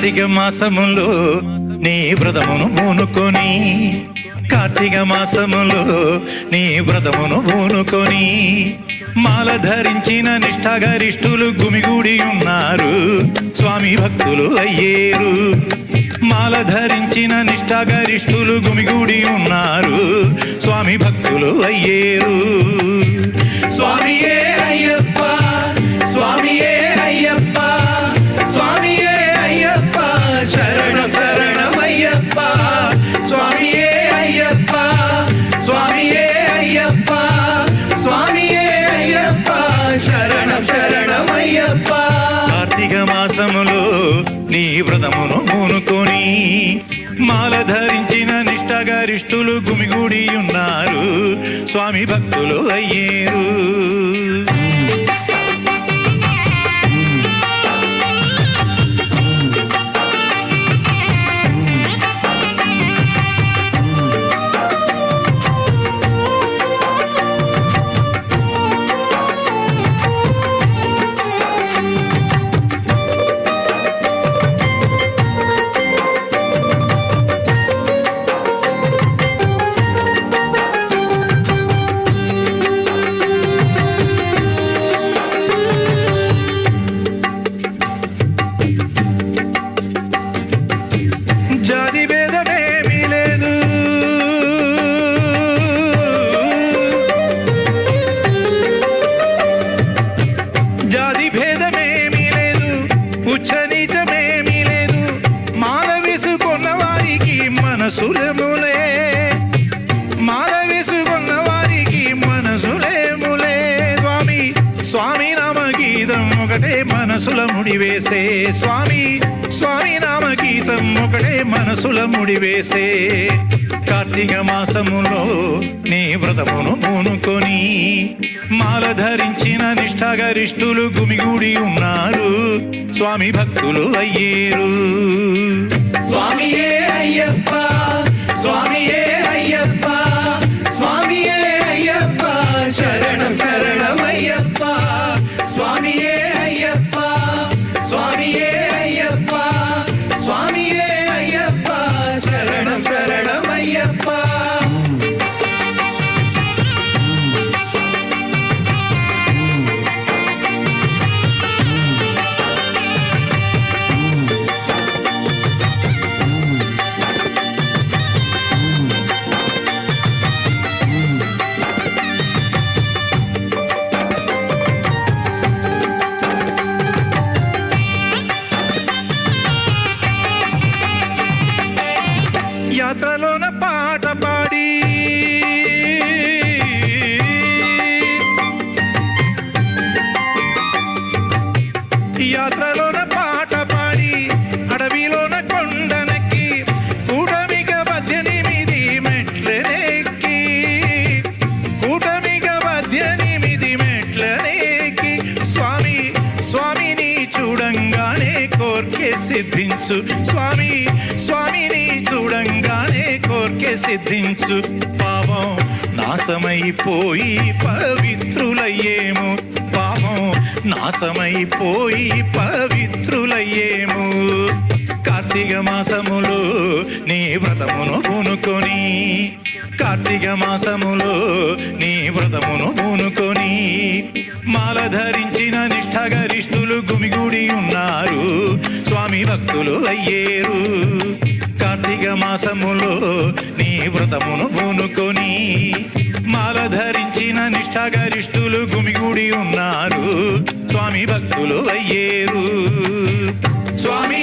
కార్తీక మాసములో నీ వ్రతమును పూనుకొని, కార్తీక మాసములో నీ వ్రతమును పూనుకొని, మాల ధరించిన నిష్ఠాగరిష్ఠులు గుమిగూడి ఉన్నారు, స్వామి భక్తులు అయ్యేరు. మాల ధరించిన నిష్ఠాగరిష్ఠులు గుమిగూడి ఉన్నారు, స్వామి భక్తులు అయ్యేరు. స్వామియే అయ్యప్ప, స్వామియే అయ్యప్ప, స్వామియే అయ్యప్ప, శరణం శరణమయ్యప్ప. స్వామియే అయ్యప్ప, స్వామియే అయ్యప్ప, స్వామియే అయ్యప్ప, శరణం శరణమయ్యప్ప. కార్తీక మాసములో నీ వ్రతమును పూనుకొని, మాల ధరించిన నిష్ఠాగరిష్ఠులు గుమిగూడి ఉన్నారు, స్వామి భక్తులు అయ్యేరు. జాతి భేదమేమీ లేదు, జాతి భేదమేమీ లేదు, ఉచ్చ నీచమేమీ లేదు, మాల వేసుకున్న వారికి మనసులేములే, మాల వేసుకున్న వారికి మనసులేములే. స్వామి స్వామి నామ గీతం ఒకటే మనసుల ముడివేసే, స్వామి స్వామి నామ గీతం ఒకటే మనసుల ముడివేసే. కార్తీక మాసములో నీ వ్రతమును పూనుకొని, మాల ధరించిన నిష్ఠాగరిష్ఠులు గుమిగూడి ఉన్నారు, స్వామి భక్తులు అయ్యేరు. స్వామియే అయ్యప్ప, స్వామియే అయ్యప్ప, స్వామియే అయ్యప్ప, శరణం శరణమయ్యప్ప. స్వామియే అయ్యప్ప, స్వామియే అయ్యప్ప, స్వామియే అయ్యప్ప, శరణం శరణమయ్యప్ప. యాత్రలోన పాట పాడి, యాత్రలోన పాట పాడి, అడవిలోన కొండనెక్కి, కూటమిక 18 మెట్లనెక్కి, కూటమిక 18 మెట్లనెక్కి, స్వామి స్వామిని చూడంగానే కోర్కె సిద్ధించు, స్వామి స్వామిని చూడంగానే కోర్కె సిద్ధించు. పాపం నాశమైపోయి పవిత్రులయ్యేము, పాపం నాశమైపోయి పవిత్రులయ్యేము. కార్తీక మాసములో నీ వ్రతమును పూనుకొని, కార్తీక మాసములో నీ వ్రతమును పూనుకొని, మాల ధరించిన నిష్ఠాగరిష్ఠులు గుమిగూడి ఉన్నారు, స్వామి భక్తులు అయ్యేరు. కార్తీక మాసములో నీ వ్రతమును పూనుకొని, మాల ధరించిన నిష్ఠాగరిష్ఠులు గుమిగూడి ఉన్నారు, స్వామి భక్తులు అయ్యేరు. స్వామి